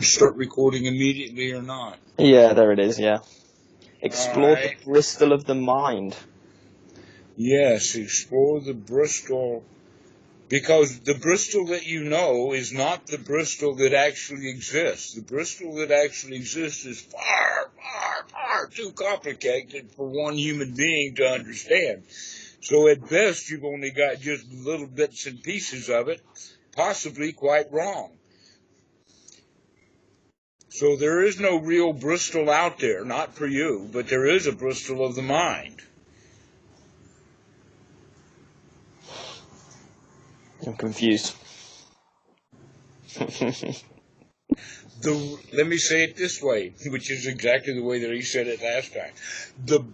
start recording immediately or not? Yeah, there it is, yeah. Explore Alright. the Bristol of the mind. Yes, explore the Bristol, because the Bristol that you know is not the Bristol that actually exists. The Bristol that actually exists is far, far, far too complicated for one human being to understand. So at best, you've only got just little bits and pieces of it, possibly quite wrong. So there is no real Bristol out there, not for you, but there is a Bristol of the mind. I'm confused. Let me say it this way, which is exactly the way that he said it last time. The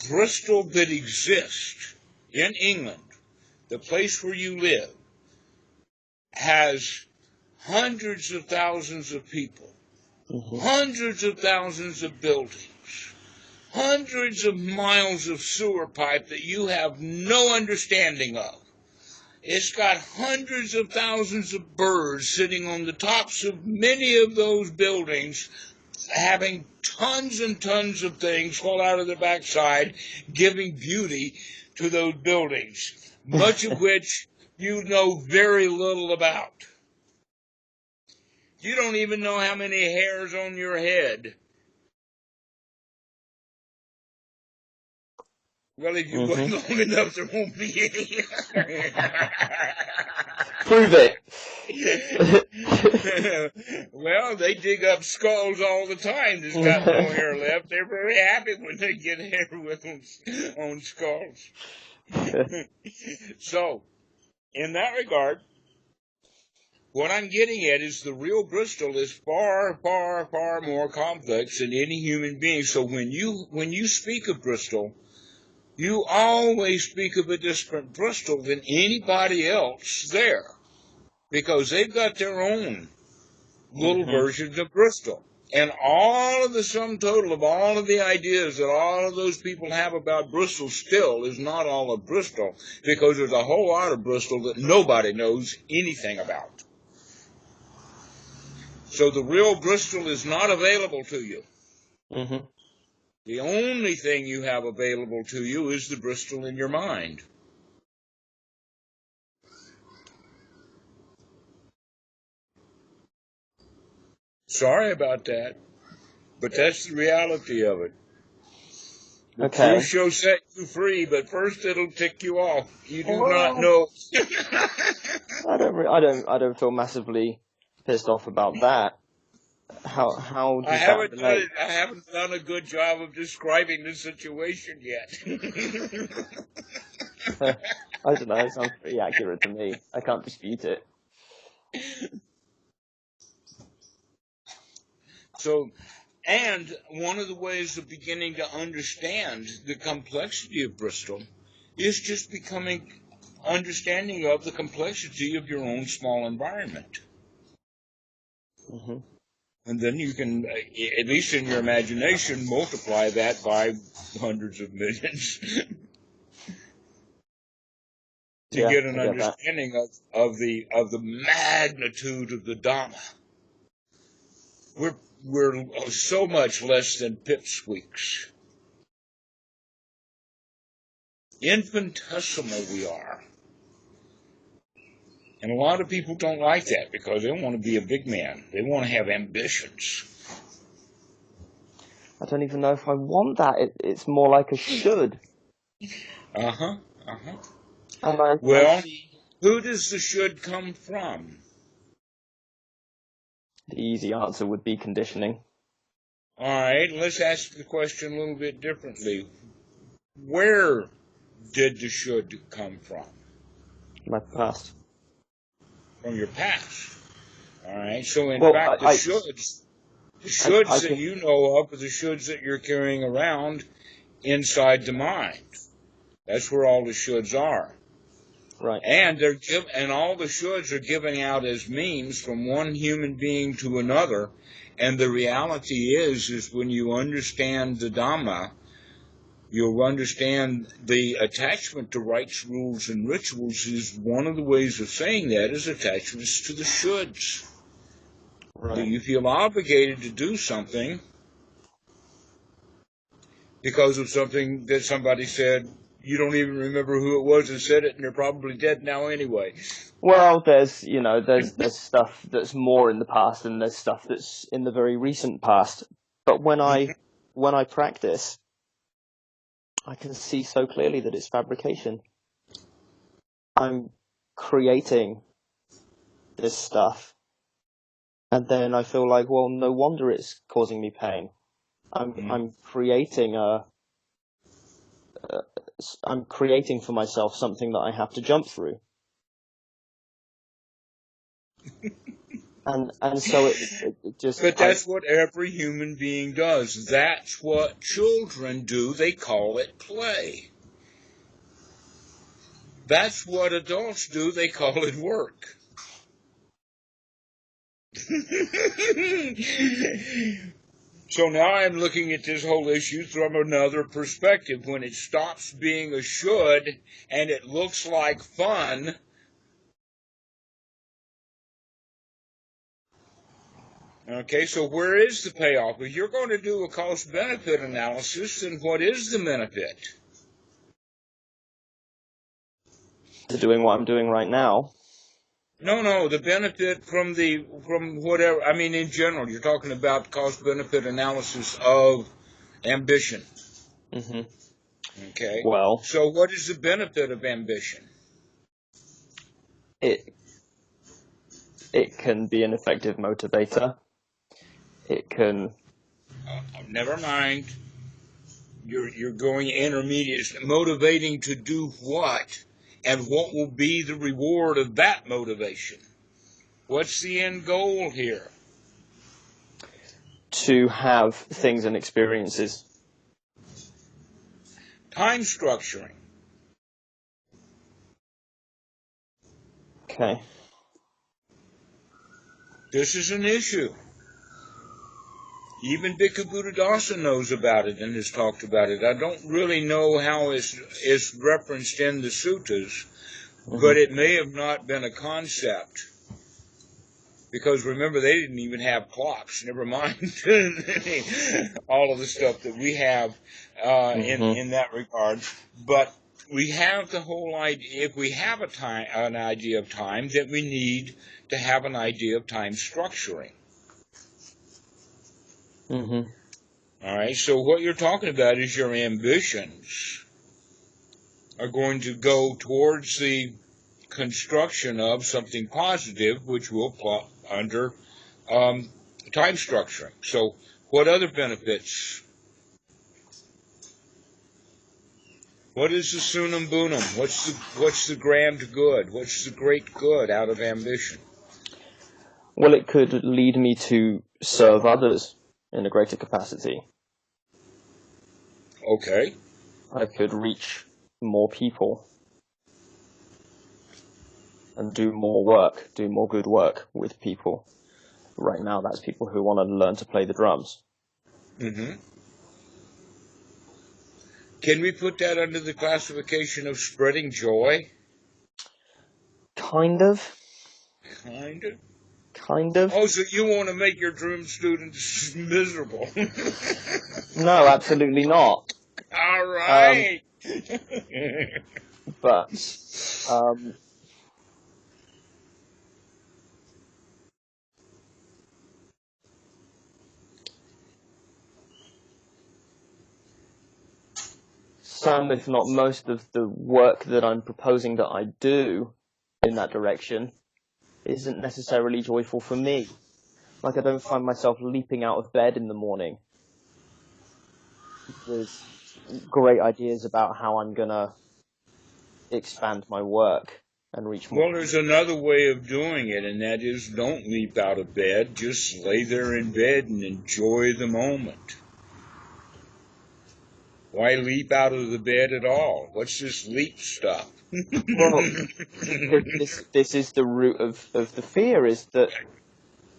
Bristol that exists in England, the place where you live, has hundreds of thousands of people, hundreds of thousands of buildings, hundreds of miles of sewer pipe that you have no understanding of. It's got hundreds of thousands of birds sitting on the tops of many of those buildings, having tons and tons of things fall out of their backside, giving beauty to those buildings, much of which you know very little about. You don't even know how many hairs on your head. Well, if you wait long enough, there won't be any. Prove it. Well, they dig up skulls all the time that's got no hair left. They're very happy when they get hair with them on skulls. So, in that regard, what I'm getting at is the real Bristol is far, far, far more complex than any human being. So when you speak of Bristol, you always speak of a different Bristol than anybody else there, because they've got their own little versions of Bristol. And all of the sum total of all of the ideas that all of those people have about Bristol still is not all of Bristol, because there's a whole lot of Bristol that nobody knows anything about. So the real Bristol is not available to you. The only thing you have available to you is the Bristol in your mind. Sorry about that, but that's the reality of it. The truth shall set you free, but first it'll tick you off. You do not know. I don't feel massively pissed off about that. How does that relate? I haven't done a good job of describing the situation yet. I don't know, it sounds pretty accurate to me. I can't dispute it. So, and one of the ways of beginning to understand the complexity of Bristol is just becoming understanding of the complexity of your own small environment. And then you can, at least in your imagination, multiply that by hundreds of millions to get an understanding of the magnitude of the Dhamma. We're so much less than pipsqueaks. Infinitesimal we are. And a lot of people don't like that because they want to be a big man. They want to have ambitions. I don't even know if I want that. It's more like a should. Well, who does the should come from? The easy answer would be conditioning. All right, let's ask the question a little bit differently. Where did the should come from? My past. From your past. All right, so in fact, the shoulds that you know of are the shoulds that you're carrying around inside the mind. That's where all the shoulds are. Right. And all the shoulds are given out as memes from one human being to another. And the reality is when you understand the Dhamma, you'll understand the attachment to rites, rules, and rituals is one of the ways of saying that is attachments to the shoulds. Do you feel obligated to do something because of something that somebody said? You don't even remember who it was that said it, and they're probably dead now anyway. Well, there's stuff that's more in the past, and there's stuff that's in the very recent past. But when I practice, I can see so clearly that it's fabrication. I'm creating this stuff, and then I feel like, well, no wonder it's causing me pain. I'm creating I'm creating for myself something that I have to jump through. And so it just... But that's what every human being does. That's what children do. They call it play. That's what adults do. They call it work. So now I'm looking at this whole issue from another perspective. When it stops being a should and it looks like fun, okay, so where is the payoff? If you're going to do a cost-benefit analysis, then what is the benefit? To doing what I'm doing right now. No, the benefit from whatever, I mean, in general, you're talking about cost-benefit analysis of ambition. Mm-hmm. Okay. Well, so what is the benefit of ambition? It can be an effective motivator. It can... never mind. You're going intermediate. Motivating to do what? And what will be the reward of that motivation? What's the end goal here? To have things and experiences. Time structuring. Okay. This is an issue. Even Bhikkhu Buddhadasa knows about it and has talked about it. I don't really know how it's referenced in the suttas, but it may have not been a concept. Because remember, they didn't even have clocks, never mind all of the stuff that we have in that regard. But we have the whole idea, if we have an idea of time, that we need to have an idea of time structuring. Mm-hmm. All right, so what you're talking about is your ambitions are going to go towards the construction of something positive, which will plot under time structuring. So what other benefits? What is the sunum bunum? What's the grand good? What's the great good out of ambition? Well, it could lead me to serve others in a greater capacity. Okay. I could reach more people and do more work, do more good work with people. Right now, that's people who want to learn to play the drums. Mm-hmm. Can we put that under the classification of spreading joy? Kind of. Kind of? Kind of. Oh, so you want to make your drum students miserable? No, absolutely not. All right. But some, if not most, of the work that I'm proposing that I do in that direction isn't necessarily joyful for me. Like, I don't find myself leaping out of bed in the morning. There's great ideas about how I'm going to expand my work and reach more. Well, there's another way of doing it, and that is don't leap out of bed. Just lay there in bed and enjoy the moment. Why leap out of the bed at all? What's this leap stuff? Well, this is the root of the fear, is that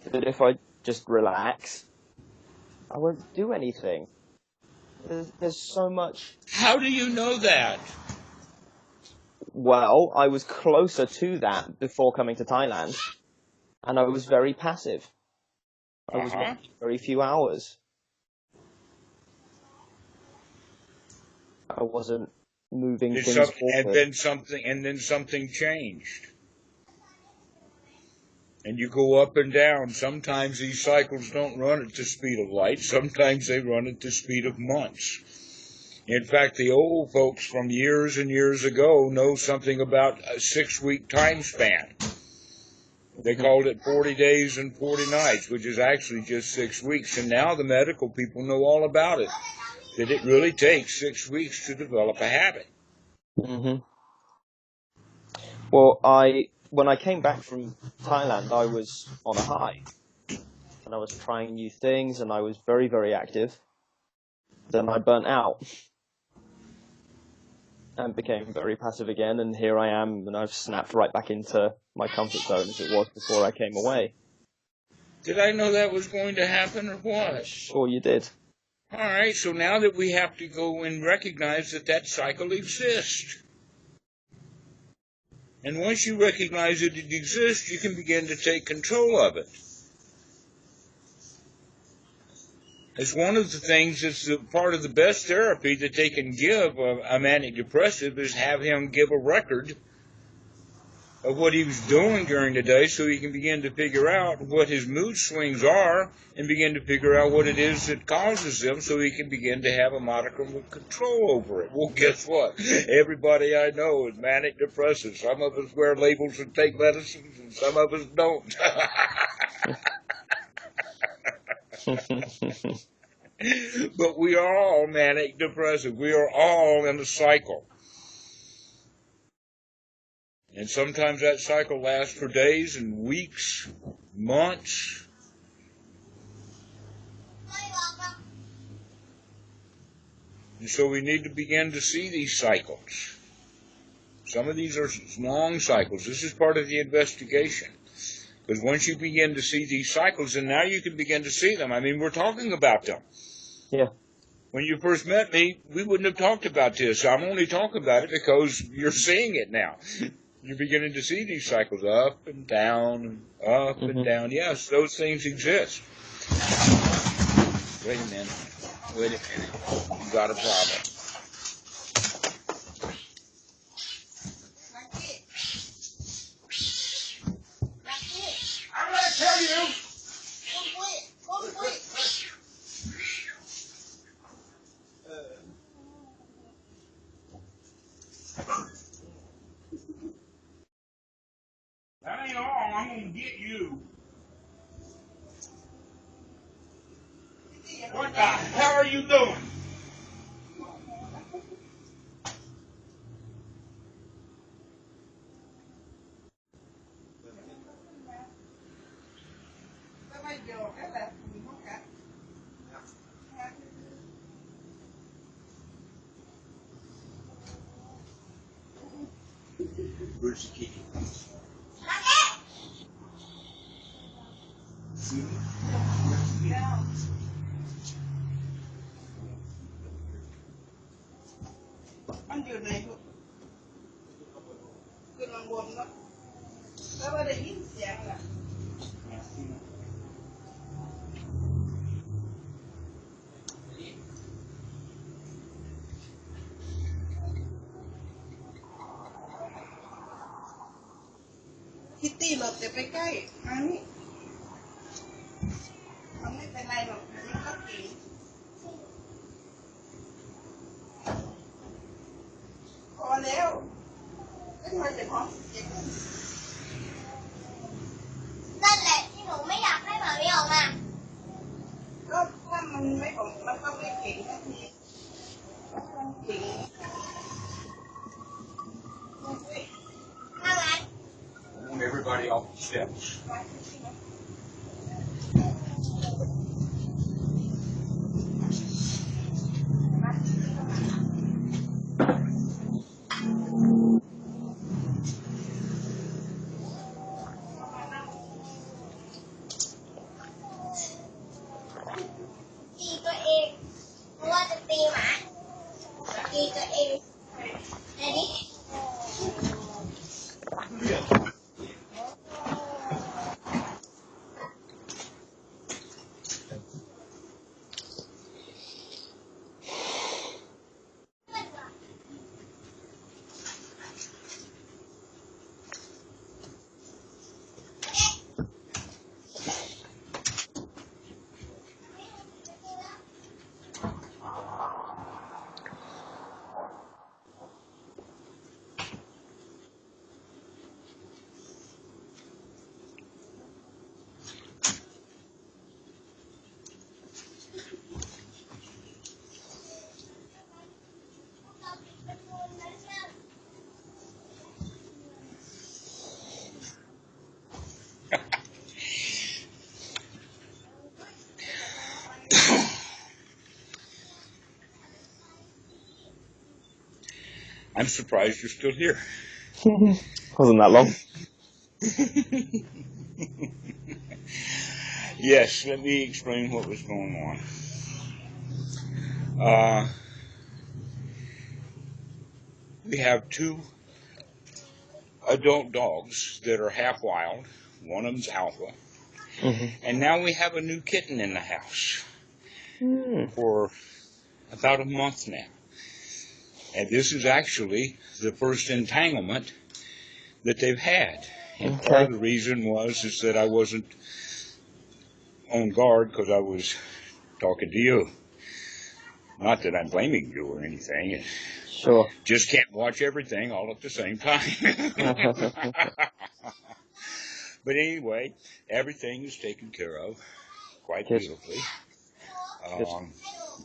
if I just relax, I won't do anything. There's so much. How do you know that? Well, I was closer to that before coming to Thailand, and I was very passive. I was working very few hours. I wasn't moving things forward. And then something changed. And you go up and down. Sometimes these cycles don't run at the speed of light. Sometimes they run at the speed of months. In fact, the old folks from years and years ago know something about a 6-week time span. They called it 40 days and 40 nights, which is actually just 6 weeks. And now the medical people know all about it, that it really takes 6 weeks to develop a habit. Mm-hmm. Well, when I came back from Thailand, I was on a high. And I was trying new things, and I was very, very active. Then I burnt out and became very passive again, and here I am, and I've snapped right back into my comfort zone as it was before I came away. Did I know that was going to happen, or what? Sure you did. All right, so now that we have to go and recognize that cycle exists. And once you recognize that it exists, you can begin to take control of it. It's one of the things that's part of the best therapy that they can give a manic depressive is have him give a record of what he was doing during the day so he can begin to figure out what his mood swings are and begin to figure out what it is that causes them so he can begin to have a modicum of control over it. Well, guess what? Everybody I know is manic depressive. Some of us wear labels and take medicines, and some of us don't. But we are all manic depressive. We are all in a cycle. And sometimes that cycle lasts for days and weeks, months. And so we need to begin to see these cycles. Some of these are long cycles. This is part of the investigation. Because once you begin to see these cycles, and now you can begin to see them. I mean, we're talking about them. Yeah. When you first met me, we wouldn't have talked about this. I'm only talking about it because you're seeing it now. You're beginning to see these cycles up and down, and up and down. Yes, those things exist. Wait a minute. You got a problem. I'm going to tell you. That ain't all. I'm going to get you. What the hell are you doing? Where's the key? Anh chưa này cứ nằm buồn lắm. Các bạn để nhìn dạng là Kitty หลบแต่ไปใกล้อันนี้มันไม่เป็นไรหรอกมันก็เก่งพอแล้วก็มาจากห้องนั่นแหละที่หนูไม่อยากให้หมาไม่ออกมาก็ถ้ามันไม่ออกมันก็ไม่เก่งสักทีมันเก่งถ้างั้นI want everybody off the steps. I'm surprised you're still here. Wasn't that long. Yes, let me explain what was going on. We have 2 adult dogs that are half wild. One of them's alpha. Mm-hmm. And now we have a new kitten in the house Mm. for about a month now. And this is actually the first entanglement that they've had. And part of the reason is that I wasn't on guard because I was talking to you. Not that I'm blaming you or anything. Sure. Just can't watch everything all at the same time. But anyway, everything is taken care of quite Good. beautifully. Good.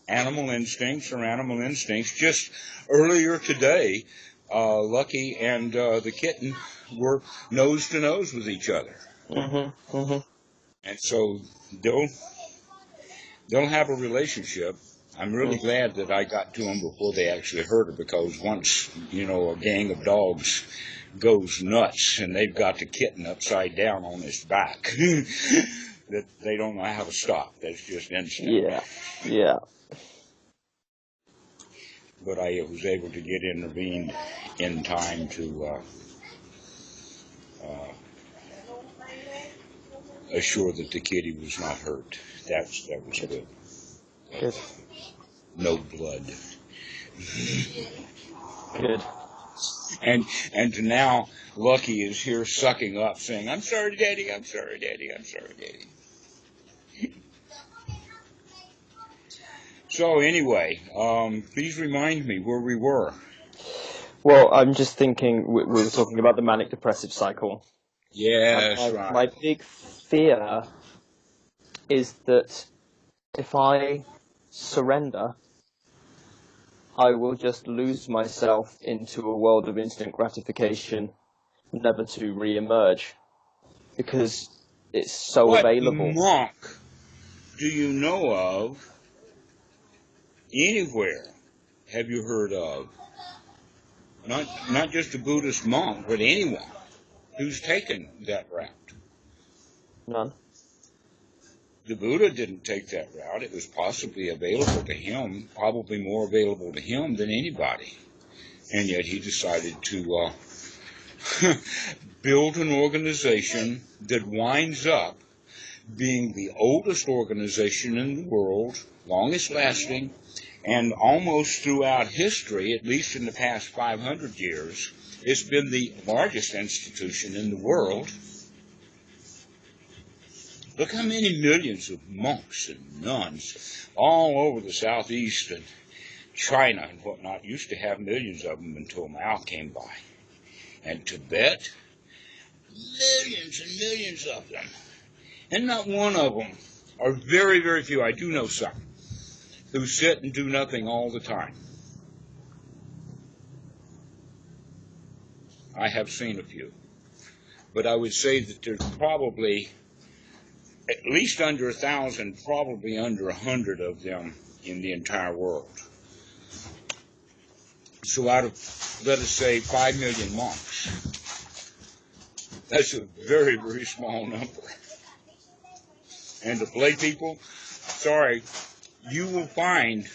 Animal instincts are animal instincts. Just earlier today, Lucky and the kitten were nose to nose with each other. Mm-hmm. Mm-hmm. And so they'll have a relationship. I'm really glad that I got to them before they actually hurt her, because once, a gang of dogs goes nuts and they've got the kitten upside down on his back, that they don't know how to stop. That's just instinct. Yeah. But I was able to get intervened in time to assure that the kitty was not hurt. That was good. Good. No blood. Good. And now Lucky is here sucking up, saying, "I'm sorry, Daddy. I'm sorry, Daddy. I'm sorry, Daddy." So anyway, please remind me where we were. Well, I'm just thinking we were talking about the manic depressive cycle. Yes, right. My big fear is that if I surrender, I will just lose myself into a world of instant gratification, never to re-emerge, because it's so available. What monk do you know of anywhere have you heard of? Not just a Buddhist monk, but anyone who's taken that route. None. The Buddha didn't take that route. It was possibly available to him, probably more available to him than anybody. And yet he decided to build an organization that winds up being the oldest organization in the world, longest lasting, and almost throughout history, at least in the past 500 years, it's been the largest institution in the world. Look how many millions of monks and nuns all over the southeast and China and whatnot used to have millions of them until Mao came by. And Tibet, millions and millions of them. And not one of them, or very, very few, I do know some, who sit and do nothing all the time. I have seen a few. But I would say that there's probably at least under 1,000, probably under 100 of them in the entire world. So out of, let us say, 5 million monks, that's a very, very small number. And the lay people, sorry, you will find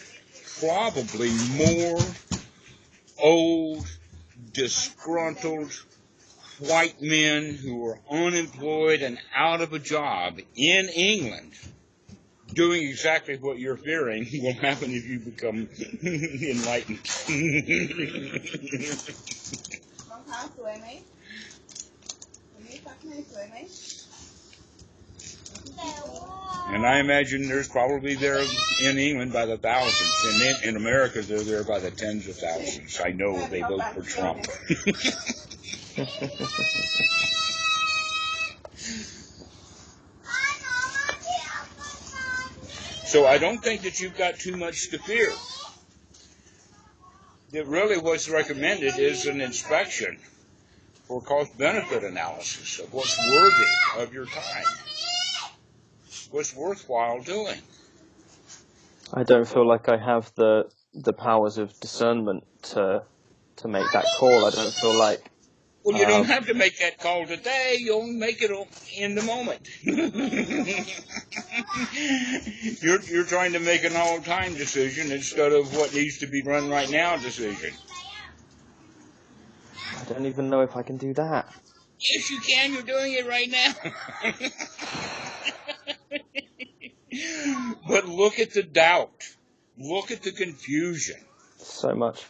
probably more old, disgruntled white men who are unemployed and out of a job in England doing exactly what you're fearing will happen if you become enlightened. And I imagine there's probably there in England by the thousands. And in America, they're there by the tens of thousands. I know they vote for Trump. So I don't think that you've got too much to fear. That really what's recommended is an inspection for cost-benefit analysis of what's worthy of your time, what's worthwhile doing. I don't feel like I have the powers of discernment to to make that call. I don't feel like... Well, you don't have to make that call today. You'll make it in the moment. You're trying to make an all-time decision instead of what needs to be run right now decision. I don't even know if I can do that. Yes, you can. You're doing it right now. But look at the doubt. Look at the confusion. So much.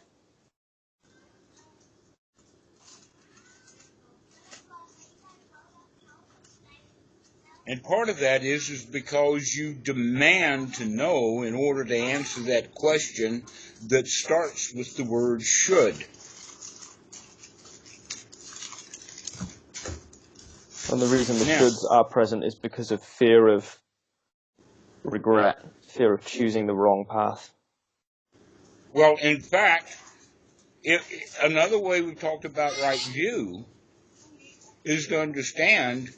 And part of that is because you demand to know in order to answer that question that starts with the word should. And the reason the shoulds are present is because of fear of regret, fear of choosing the wrong path. Well, in fact, another way we've talked about right view is to understand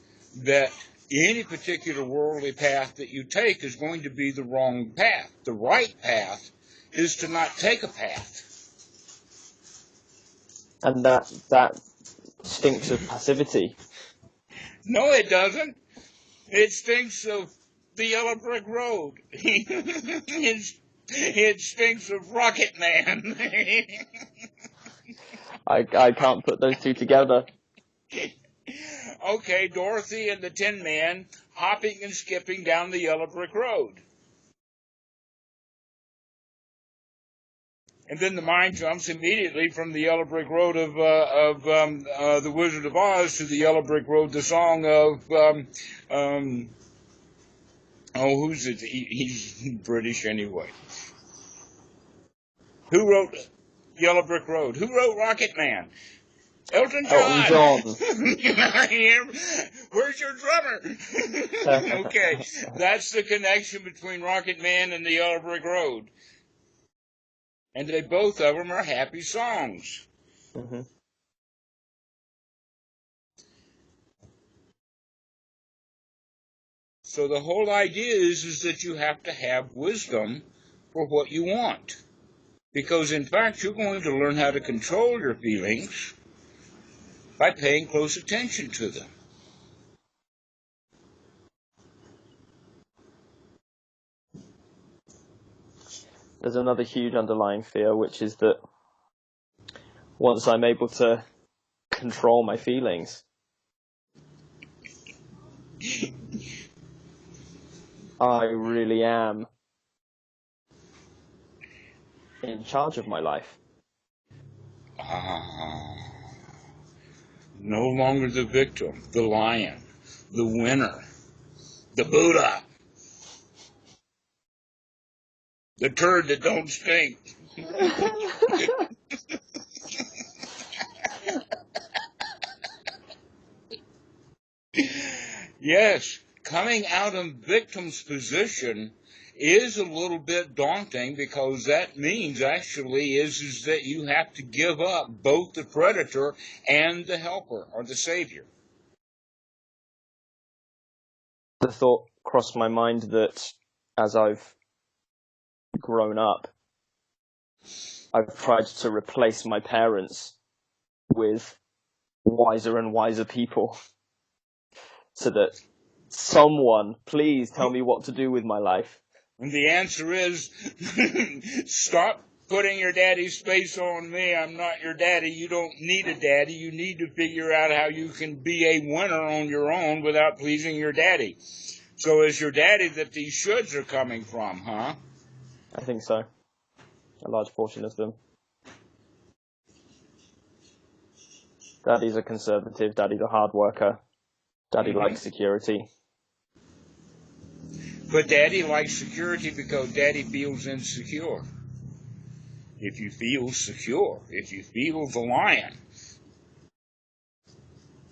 that any particular worldly path that you take is going to be the wrong path. The right path is to not take a path. And that stinks of passivity. No, it doesn't. It stinks of the yellow brick road. It stinks of Rocket Man. I can't put those two together. Okay, Dorothy and the Tin Man hopping and skipping down the yellow brick road. And then the mind jumps immediately from the yellow brick road of the Wizard of Oz to the yellow brick road, the song of, who's it? He's British anyway. Who wrote Yellow Brick Road? Who wrote Rocket Man? Elton John. Where's your drummer? Okay, that's the connection between Rocket Man and the Yellow Brick Road. And both of them are happy songs. Mm-hmm. So the whole idea is that you have to have wisdom for what you want. Because in fact, you're going to learn how to control your feelings by paying close attention to them. There's another huge underlying fear, which is that once I'm able to control my feelings, I really am in charge of my life. No longer the victim, the lion, the winner, the Buddha, the turd that don't stink. Yes, coming out of victim's position is a little bit daunting because that means actually is that you have to give up both the predator and the helper or the savior. The thought crossed my mind that as I've grown up, I've tried to replace my parents with wiser and wiser people so that someone, please tell me what to do with my life. And the answer is, stop putting your daddy's face on me. I'm not your daddy. You don't need a daddy. You need to figure out how you can be a winner on your own without pleasing your daddy. So it's your daddy that these shoulds are coming from, huh? I think so. A large portion of them. Daddy's a conservative. Daddy's a hard worker. Daddy likes security. But Daddy likes security because Daddy feels insecure. If you feel secure, if you feel the lion,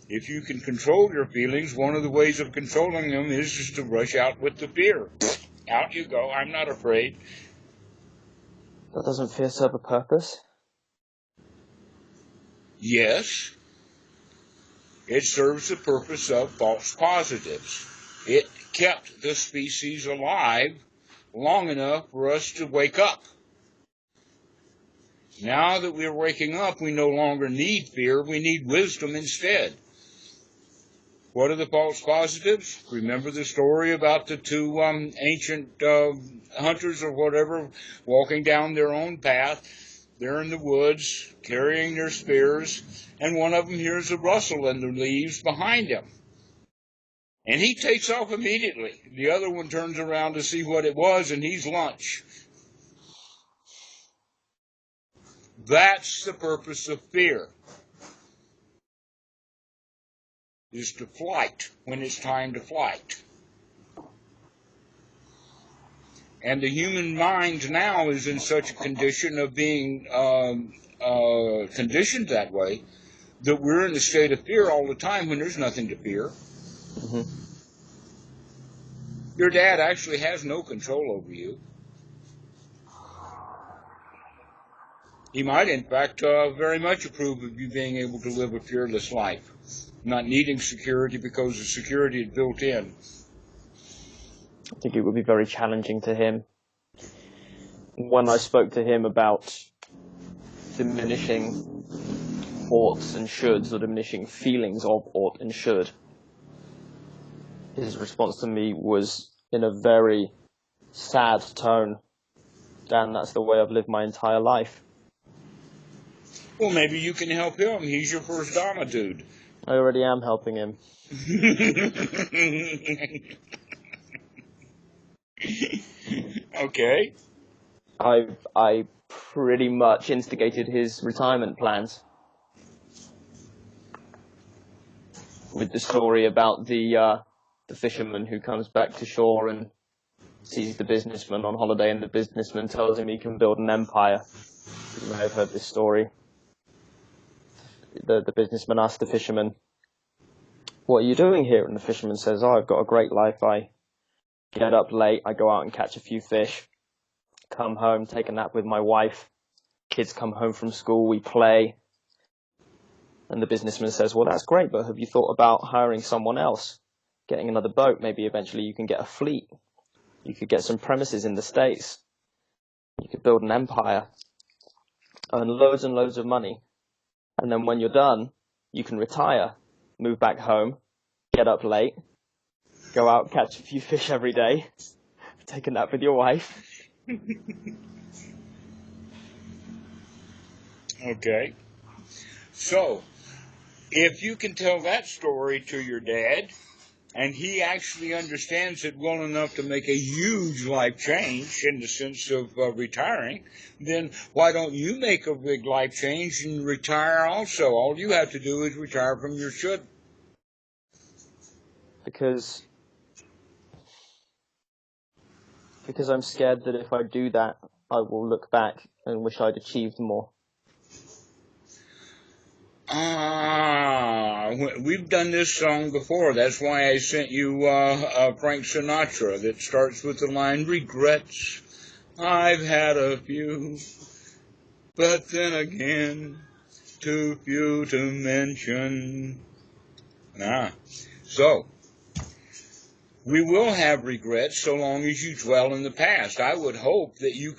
if you can control your feelings, one of the ways of controlling them is just to rush out with the fear. Out you go. I'm not afraid. But doesn't fear serve a purpose? Yes. It serves the purpose of false positives. It kept the species alive long enough for us to wake up. Now that we're waking up, we no longer need fear. We need wisdom instead. What are the false positives? Remember the story about the two ancient hunters or whatever walking down their own path. They're in the woods carrying their spears, and one of them hears a rustle in the leaves behind him. And he takes off immediately. The other one turns around to see what it was, and he's lunch. That's the purpose of fear, is to flight when it's time to flight. And the human mind now is in such a condition of being conditioned that way that we're in a state of fear all the time when there's nothing to fear. Mm-hmm. Your dad actually has no control over you. He might, in fact, very much approve of you being able to live a fearless life, not needing security because the security is built in. I think it would be very challenging to him. When I spoke to him about diminishing oughts and shoulds, or diminishing feelings of ought and should, his response to me was in a very sad tone. Dan, that's the way I've lived my entire life. Well, maybe you can help him. He's your first Dharma dude. I already am helping him. Okay. I pretty much instigated his retirement plans with the story about the fisherman who comes back to shore and sees the businessman on holiday, and the businessman tells him he can build an empire. You may have heard this story. The businessman asks the fisherman, "What are you doing here?" And the fisherman says, "Oh, I've got a great life. I get up late, I go out and catch a few fish, come home, take a nap with my wife, kids come home from school, we play." And the businessman says, "Well, that's great, but have you thought about hiring someone else, getting another boat? Maybe eventually you can get a fleet. You could get some premises in the States. You could build an empire, earn loads and loads of money. And then when you're done, you can retire, move back home, get up late, go out, catch a few fish every day, take a nap with your wife." Okay. So, if you can tell that story to your dad, and he actually understands it well enough to make a huge life change in the sense of retiring, then why don't you make a big life change and retire also? All you have to do is retire from your should. Because I'm scared that if I do that, I will look back and wish I'd achieved more. We've done this song before. That's why I sent you Frank Sinatra that starts with the line, "Regrets, I've had a few, but then again, too few to mention." So, we will have regrets so long as you dwell in the past. I would hope that you can